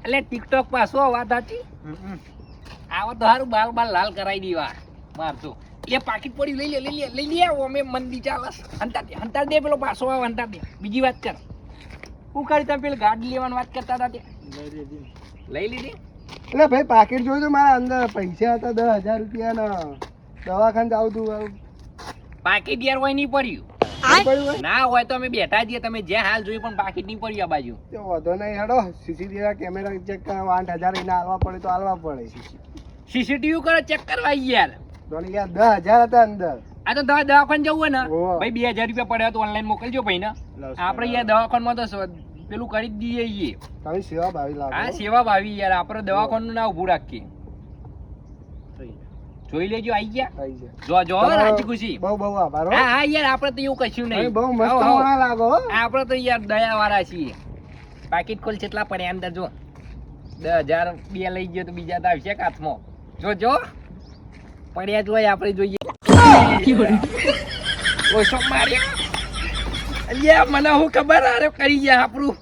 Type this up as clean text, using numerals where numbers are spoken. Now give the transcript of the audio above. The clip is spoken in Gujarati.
એટલે ટિકટોક પાછો વાત હતી આવો તો હારું બાલ લાલ કરાવી દીવા માર તો એ પાકીટ પડી લઈ લે અમે મંદી ચાલસ હંતા દે પેલો પાછો આવ હંતા દે બીજી વાત કર હું કરી તમે પેલી ગાડી લેવાની વાત કરતા હતા લઈ લીધી એટલે ભાઈ પાકીટ જોયું તો મારા અંદર પૈસા હતા 10,000 રૂપિયા દવાખાને જાવ તું પાકીટ યાર હોય નહીં પડ્યું ના હોય તો અમે બેઠા છીએ તમે જ્યાં હાલ જોયું પણ પાકીટ નહીં પડ્યું આ બાજુ વધો નહીં હેડો સીસીટીવી કેમેરા ચેક કરવા 8,000 એને હાલવા પડે તો હાલવા પડે સીસીટીવી કરો ચેક કરવા યાર ધોની યાર 10,000 હતા અંદર આ તો દવાખાને જવું હોય ને ભાઈ 2,000 રૂપિયા પડ્યા તો ઓનલાઈન મોકલજો ભાઈ ને આપણે યાર દવાખાનમાં તો પેલું કરી દઈએ તમે સેવા ભાવી લાવો હા સેવા ભાવી યાર આપણે દવાખાનું ના ઉભું રાખીએ જોઈ લેજો આઈ ગયા જો રાજી ખુશી બહુ આભાર હા યાર આપણે તો એવું કશું નહીં બહુ મસ્ત મોણા લાગો આપણે તો યાર દયા વાળા છીએ પાકીટ ખોલ કેટલા પડ્યા અંદર જો 10,000 બે લઈ ગયો તો બીજા તો આવશે હાથમાં જો પડ્યા જોઈએ આપણે જોઈએ ઓછો માર્યા અલ્યા મને હું ખબર આરે કરી ગયા આપણું